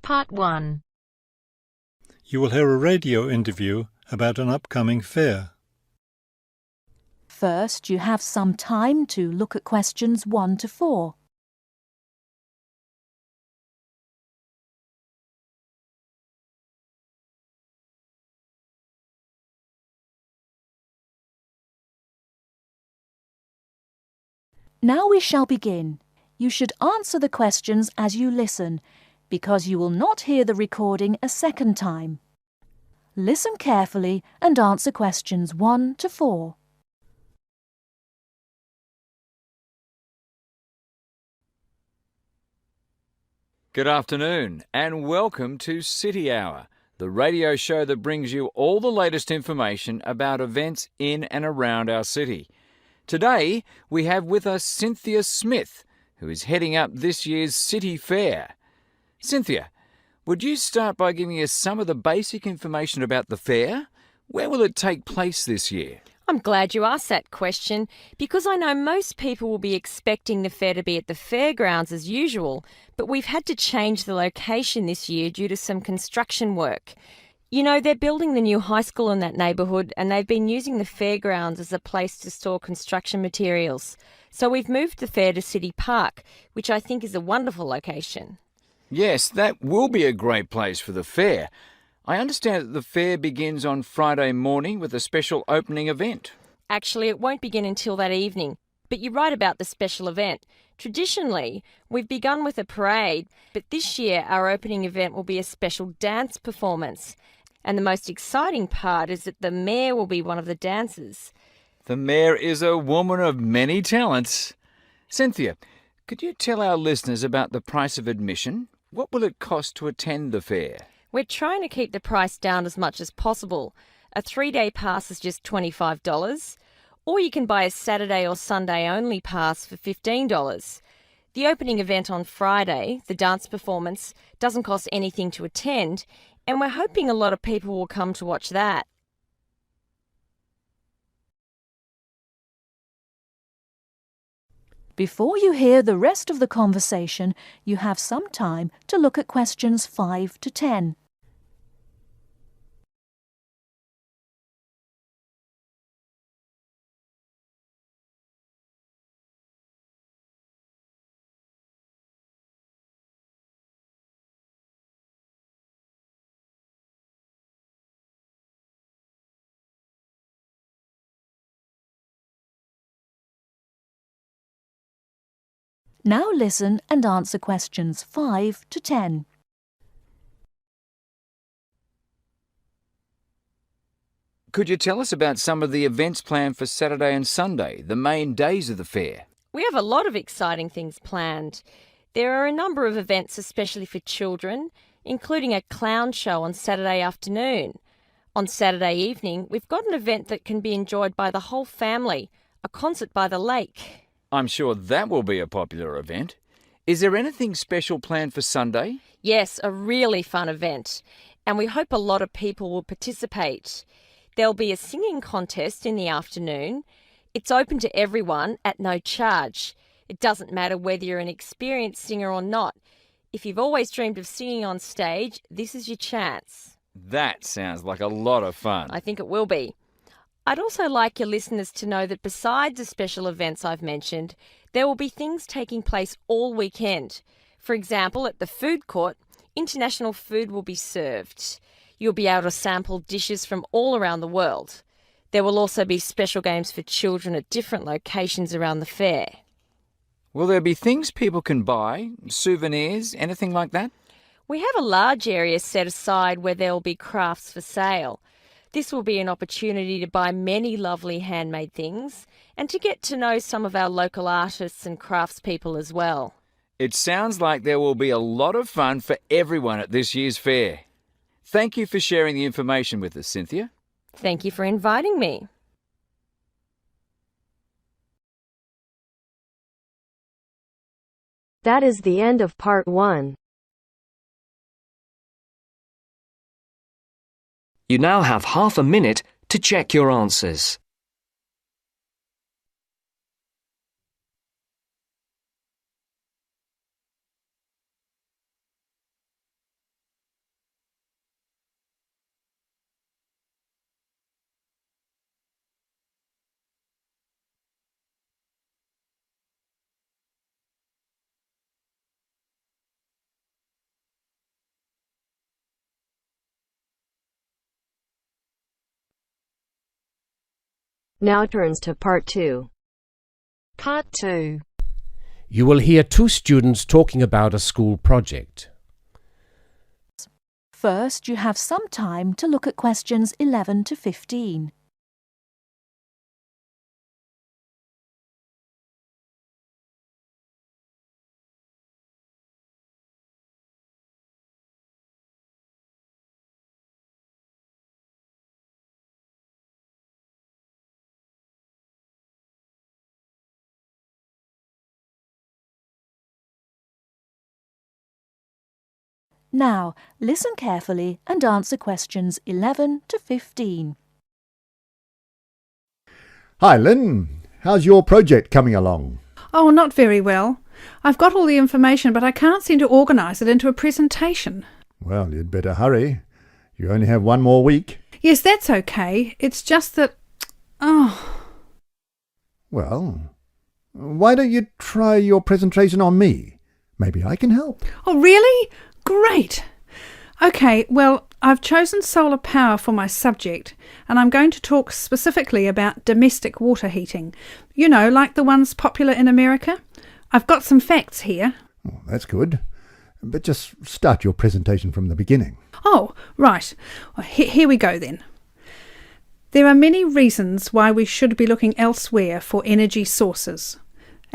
Part 1. You will hear a radio interview about an upcoming fair. First, you have some time to look at questions 1 to 4. Now we shall begin. You should answer the questions as you listen, because you will not hear the recording a second time. Listen carefully and answer questions 1 to 4. Good afternoon and welcome to City Hour, the radio show that brings you all the latest information about events in and around our city. Today we have with us Cynthia Smith, who is heading up this year's City Fair. Cynthia, would you start by giving us some of the basic information about the fair? Where will it take place this year? I'm glad you asked that question because I know most people will be expecting the fair to be at the fairgrounds as usual, but we've had to change the location this year due to some construction work. You know, they're building the new high school in that neighbourhood and they've been using the fairgrounds as a place to store construction materials. So we've moved the fair to City Park, which I think is a wonderful location. Yes, that will be a great place for the fair. I understand that the fair begins on Friday morning with a special opening event. Actually, it won't begin until that evening, but you're right about the special event. Traditionally, we've begun with a parade, but this year our opening event will be a special dance performance. And the most exciting part is that the mayor will be one of the dancers. The mayor is a woman of many talents. Cynthia, could you tell our listeners about the price of admission? What will it cost to attend the fair? We're trying to keep the price down as much as possible. A 3-day pass is just $25, or you can buy a Saturday or Sunday only pass for $15. The opening event on Friday, the dance performance, doesn't cost anything to attend, and we're hoping a lot of people will come to watch that. Before you hear the rest of the conversation, you have some time to look at questions 5 to 10. Now listen and answer questions 5 to 10. Could you tell us about some of the events planned for Saturday and Sunday, the main days of the fair? We have a lot of exciting things planned. There are a number of events especially for children, including a clown show on Saturday afternoon. On Saturday evening, we've got an event that can be enjoyed by the whole family, a concert by the lake. I'm sure that will be a popular event. Is there anything special planned for Sunday? Yes, a really fun event, and we hope a lot of people will participate. There'll be a singing contest in the afternoon. It's open to everyone at no charge. It doesn't matter whether you're an experienced singer or not. If you've always dreamed of singing on stage, this is your chance. That sounds like a lot of fun. I think it will be. I'd also like your listeners to know that besides the special events I've mentioned, there will be things taking place all weekend. For example, at the food court, international food will be served. You'll be able to sample dishes from all around the world. There will also be special games for children at different locations around the fair. Will there be things people can buy, souvenirs, anything like that? We have a large area set aside where there will be crafts for sale. This will be an opportunity to buy many lovely handmade things and to get to know some of our local artists and craftspeople as well. It sounds like there will be a lot of fun for everyone at this year's fair. Thank you for sharing the information with us, Cynthia. Thank you for inviting me. That is the end of part 1. You now have half a minute to check your answers. Now turns to Part 2. Part 2. You will hear two students talking about a school project. First, you have some time to look at questions 11 to 15. Now, listen carefully and answer questions 11 to 15. Hi, Lynn. How's your project coming along? Oh, not very well. I've got all the information, but I can't seem to organise it into a presentation. Well, you'd better hurry. You only have one more week. Yes, that's okay. It's just that... Well, why don't you try your presentation on me? Maybe I can help. Oh, really? Great! OK, well, I've chosen solar power for my subject, and I'm going to talk specifically about domestic water heating. You know, like the ones popular in America. I've got some facts here. Oh, that's good. But just start your presentation from the beginning. Oh, right. Well, here we go then. There are many reasons why we should be looking elsewhere for energy sources.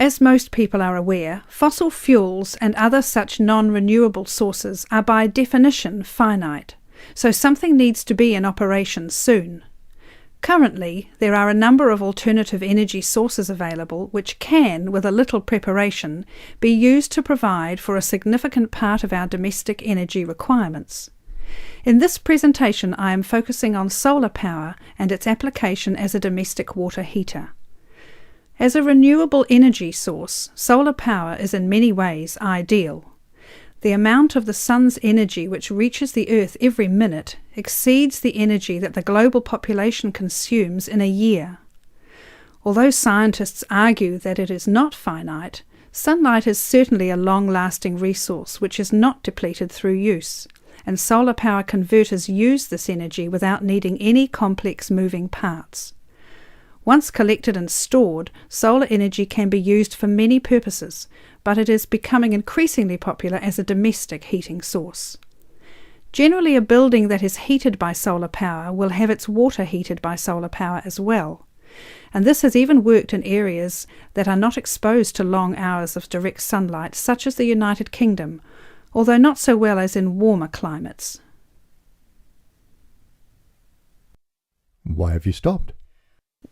As most people are aware, fossil fuels and other such non-renewable sources are by definition finite, so something needs to be in operation soon. Currently, there are a number of alternative energy sources available which can, with a little preparation, be used to provide for a significant part of our domestic energy requirements. In this presentation, I am focusing on solar power and its application as a domestic water heater. As a renewable energy source, solar power is in many ways ideal. The amount of the sun's energy which reaches the Earth every minute exceeds the energy that the global population consumes in a year. Although scientists argue that it is not finite, sunlight is certainly a long-lasting resource which is not depleted through use, and solar power converters use this energy without needing any complex moving parts. Once collected and stored, solar energy can be used for many purposes, but it is becoming increasingly popular as a domestic heating source. Generally, a building that is heated by solar power will have its water heated by solar power as well, and this has even worked in areas that are not exposed to long hours of direct sunlight, such as the United Kingdom, although not so well as in warmer climates. Why have you stopped?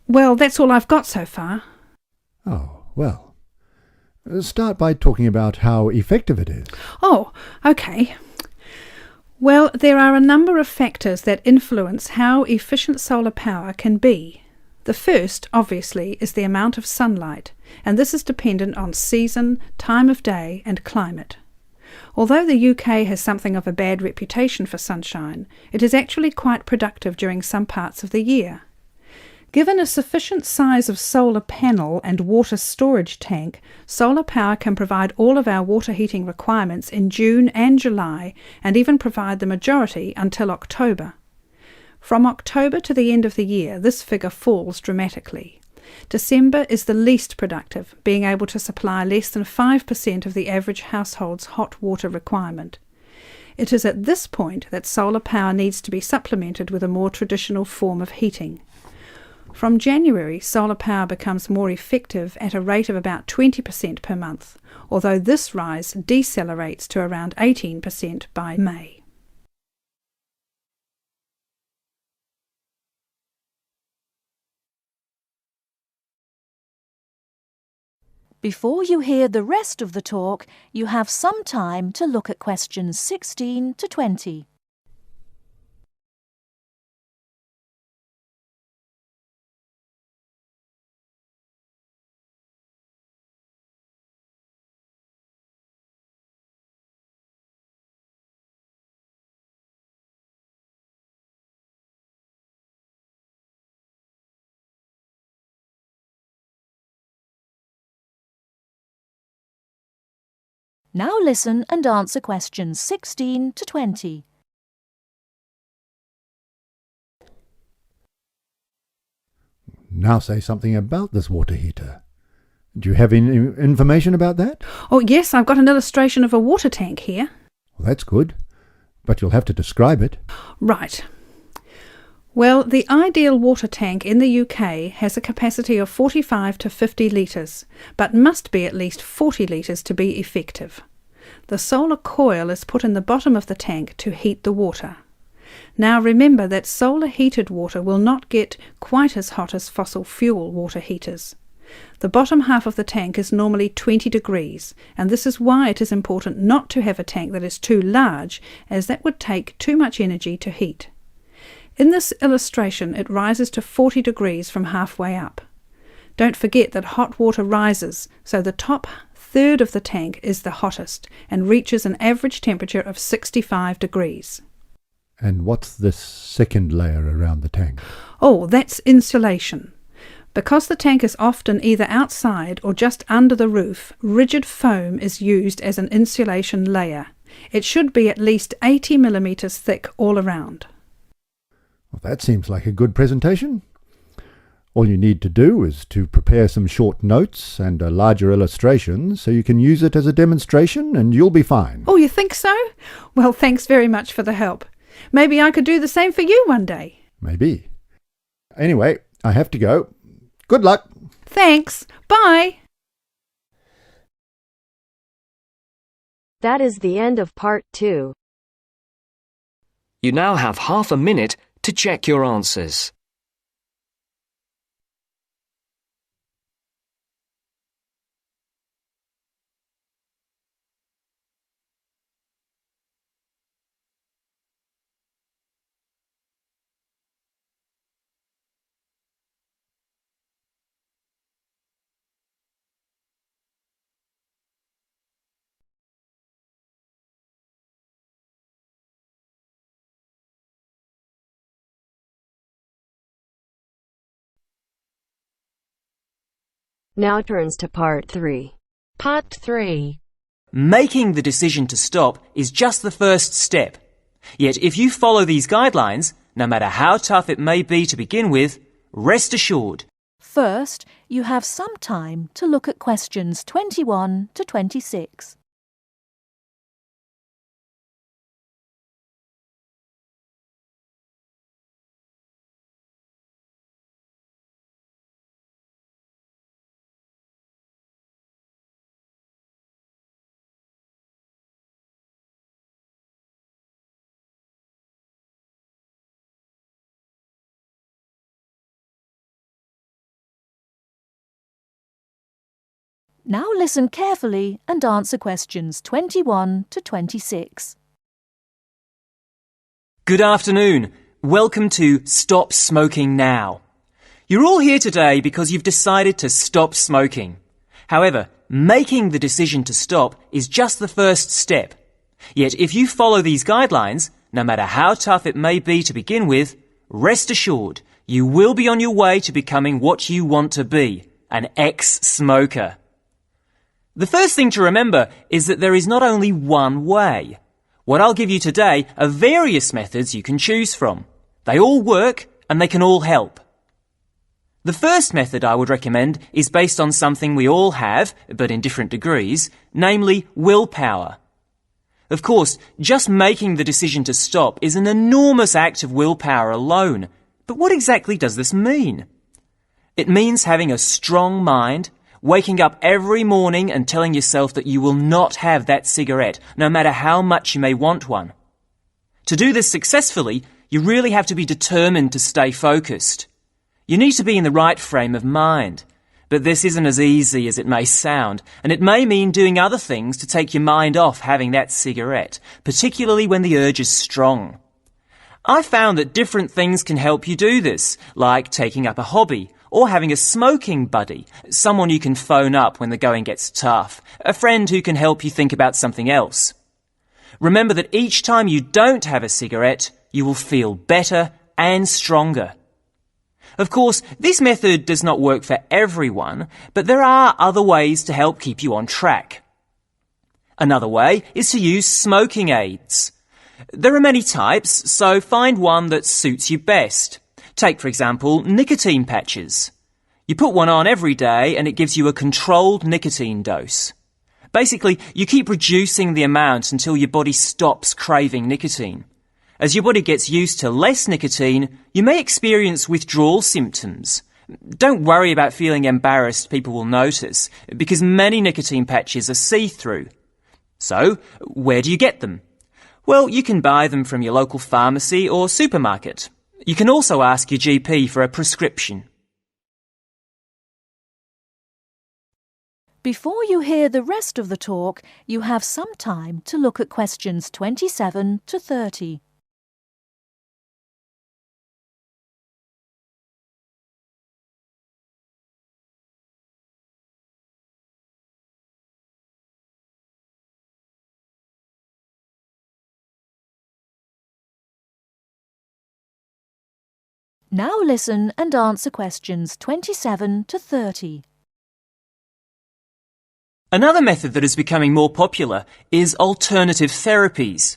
Well, that's all I've got so far. Oh, well. Start by talking about how effective it is. Oh, OK. Well, there are a number of factors that influence how efficient solar power can be. The first, obviously, is the amount of sunlight, and this is dependent on season, time of day, and climate. Although the UK has something of a bad reputation for sunshine, it is actually quite productive during some parts of the year. Given a sufficient size of solar panel and water storage tank, solar power can provide all of our water heating requirements in June and July, and even provide the majority until October. From October to the end of the year, this figure falls dramatically. December is the least productive, being able to supply less than 5% of the average household's hot water requirement. It is at this point that solar power needs to be supplemented with a more traditional form of heating. From January, solar power becomes more effective at a rate of about 20% per month, although this rise decelerates to around 18% by May. Before you hear the rest of the talk, you have some time to look at questions 16 to 20. Now listen and answer questions 16 to 20. Now say something about this water heater. Do you have any information about that? Oh, yes, I've got an illustration of a water tank here. Well, that's good, but you'll have to describe it. Right. Well, the ideal water tank in the UK has a capacity of 45 to 50 litres, but must be at least 40 litres to be effective. The solar coil is put in the bottom of the tank to heat the water. Now remember that solar heated water will not get quite as hot as fossil fuel water heaters. The bottom half of the tank is normally 20 degrees, and this is why it is important not to have a tank that is too large, as that would take too much energy to heat. In this illustration, it rises to 40 degrees from halfway up. Don't forget that hot water rises, so the top third of the tank is the hottest and reaches an average temperature of 65 degrees. And what's this second layer around the tank? Oh, that's insulation. Because the tank is often either outside or just under the roof, rigid foam is used as an insulation layer. It should be at least 80 millimetres thick all around. Well, that seems like a good presentation. All you need to do is to prepare some short notes and a larger illustration so you can use it as a demonstration and you'll be fine. Oh, you think so? Well, thanks very much for the help. Maybe I could do the same for you one day. Maybe. Anyway, I have to go. Good luck. Thanks. Bye. That is the end of part 2. You now have half a minute to check your answers. Now turns to part 3. Part 3. Making the decision to stop is just the first step. Yet if you follow these guidelines, no matter how tough it may be to begin with, rest assured. First, you have some time to look at questions 21 to 26. Now listen carefully and answer questions 21 to 26. Good afternoon. Welcome to Stop Smoking Now. You're all here today because you've decided to stop smoking. However, making the decision to stop is just the first step. Yet if you follow these guidelines, no matter how tough it may be to begin with, rest assured you will be on your way to becoming what you want to be, an ex-smoker. The first thing to remember is that there is not only one way. What I'll give you today are various methods you can choose from. They all work and they can all help. The first method I would recommend is based on something we all have, but in different degrees, namely willpower. Of course, just making the decision to stop is an enormous act of willpower alone. But what exactly does this mean? It means having a strong mind, waking up every morning and telling yourself that you will not have that cigarette, no matter how much you may want one. To do this successfully, you really have to be determined to stay focused. You need to be in the right frame of mind. But this isn't as easy as it may sound, and it may mean doing other things to take your mind off having that cigarette, particularly when the urge is strong. I found that different things can help you do this, like taking up a hobby, or having a smoking buddy, someone you can phone up when the going gets tough, a friend who can help you think about something else. Remember that each time you don't have a cigarette, you will feel better and stronger. Of course, this method does not work for everyone, but there are other ways to help keep you on track. Another way is to use smoking aids. There are many types, so find one that suits you best. Take, for example, nicotine patches. You put one on every day and it gives you a controlled nicotine dose. Basically, you keep reducing the amount until your body stops craving nicotine. As your body gets used to less nicotine, you may experience withdrawal symptoms. Don't worry about feeling embarrassed people will notice, because many nicotine patches are see-through. So, where do you get them? Well, you can buy them from your local pharmacy or supermarket. You can also ask your GP for a prescription. Before you hear the rest of the talk, you have some time to look at questions 27 to 30. Now listen and answer questions 27 to 30. Another method that is becoming more popular is alternative therapies.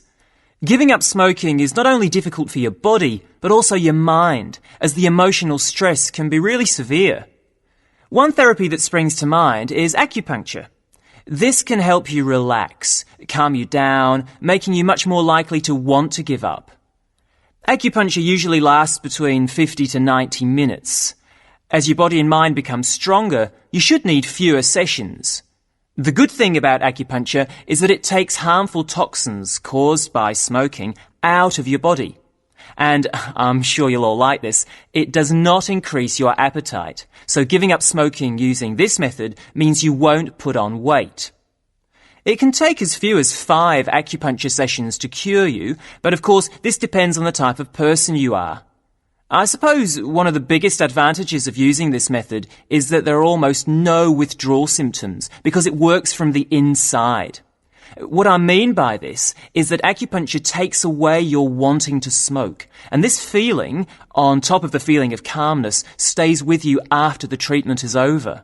Giving up smoking is not only difficult for your body, but also your mind, as the emotional stress can be really severe. One therapy that springs to mind is acupuncture. This can help you relax, calm you down, making you much more likely to want to give up. Acupuncture usually lasts between 50 to 90 minutes. As your body and mind become stronger, you should need fewer sessions. The good thing about acupuncture is that it takes harmful toxins caused by smoking out of your body. And I'm sure you'll all like this, it does not increase your appetite. So giving up smoking using this method means you won't put on weight. It can take as few as 5 acupuncture sessions to cure you, but of course this depends on the type of person you are. I suppose one of the biggest advantages of using this method is that there are almost no withdrawal symptoms because it works from the inside. What I mean by this is that acupuncture takes away your wanting to smoke, and this feeling, on top of the feeling of calmness, stays with you after the treatment is over.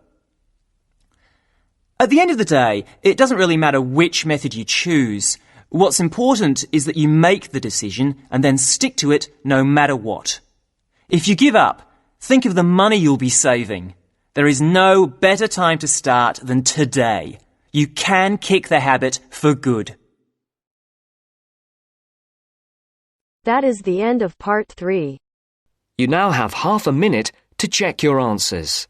At the end of the day, it doesn't really matter which method you choose. What's important is that you make the decision and then stick to it no matter what. If you give up, think of the money you'll be saving. There is no better time to start than today. You can kick the habit for good. That is the end of part 3. You now have half a minute to check your answers.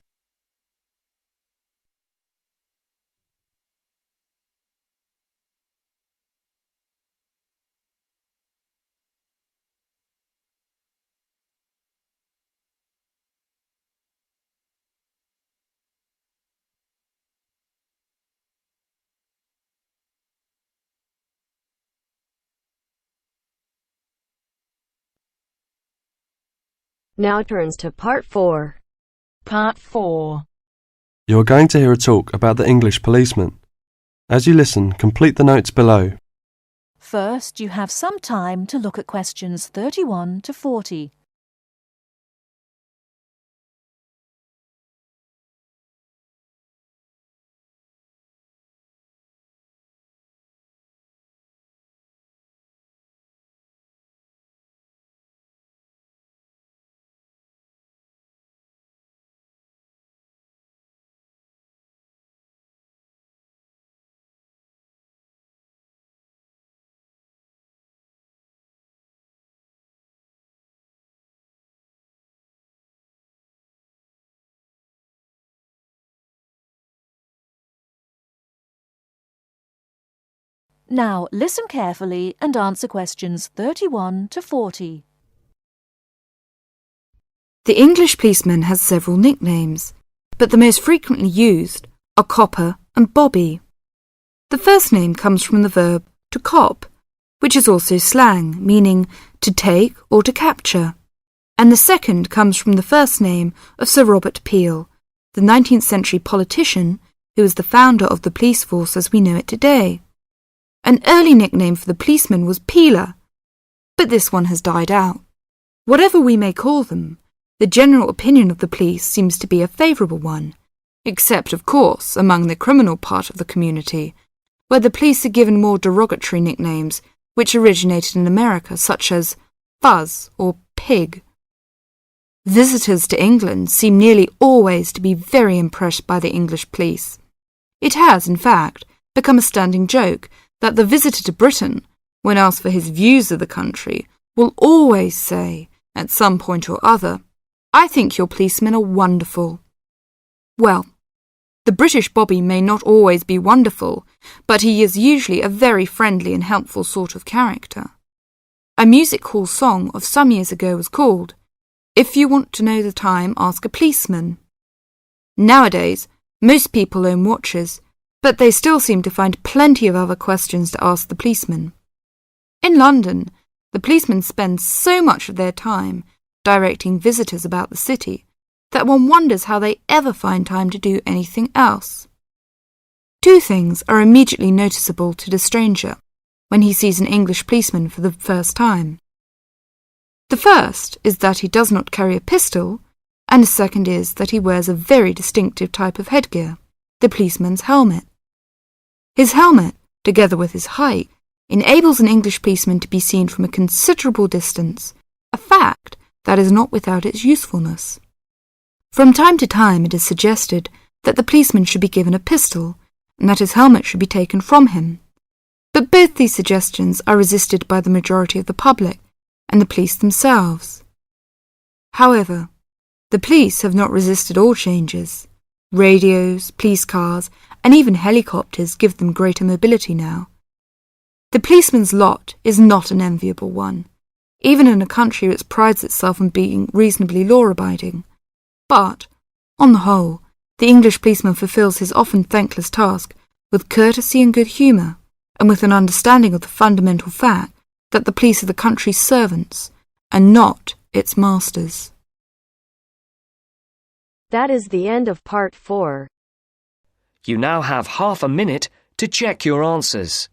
Now turns to part 4. Part 4. You are going to hear a talk about the English policeman. As you listen, complete the notes below. First, you have some time to look at questions 31 to 40. Now listen carefully and answer questions 31 to 40. The English policeman has several nicknames, but the most frequently used are Copper and Bobby. The first name comes from the verb to cop, which is also slang, meaning to take or to capture. And the second comes from the first name of Sir Robert Peel, the 19th century politician who was the founder of the police force as we know it today. An early nickname for the policeman was Peeler, but this one has died out. Whatever we may call them, the general opinion of the police seems to be a favourable one, except, of course, among the criminal part of the community, where the police are given more derogatory nicknames which originated in America, such as Fuzz or Pig. Visitors to England seem nearly always to be very impressed by the English police. It has, in fact, become a standing joke that the visitor to Britain, when asked for his views of the country, will always say, at some point or other, "I think your policemen are wonderful." Well, the British Bobby may not always be wonderful, but he is usually a very friendly and helpful sort of character. A music hall song of some years ago was called, "If you want to know the time, ask a policeman." Nowadays, most people own watches, but they still seem to find plenty of other questions to ask the policeman. In London, the policemen spend so much of their time directing visitors about the city that one wonders how they ever find time to do anything else. Two things are immediately noticeable to the stranger when he sees an English policeman for the first time. The first is that he does not carry a pistol, and the second is that he wears a very distinctive type of headgear, the policeman's helmet. His helmet, together with his height, enables an English policeman to be seen from a considerable distance, a fact that is not without its usefulness. From time to time it is suggested that the policeman should be given a pistol, and that his helmet should be taken from him. But both these suggestions are resisted by the majority of the public and the police themselves. However, the police have not resisted all changes. Radios, police cars, and even helicopters give them greater mobility now. The policeman's lot is not an enviable one, even in a country which prides itself on being reasonably law-abiding. But, on the whole, the English policeman fulfills his often thankless task with courtesy and good humour, and with an understanding of the fundamental fact that the police are the country's servants, and not its masters. That is the end of part 4. You now have half a minute to check your answers.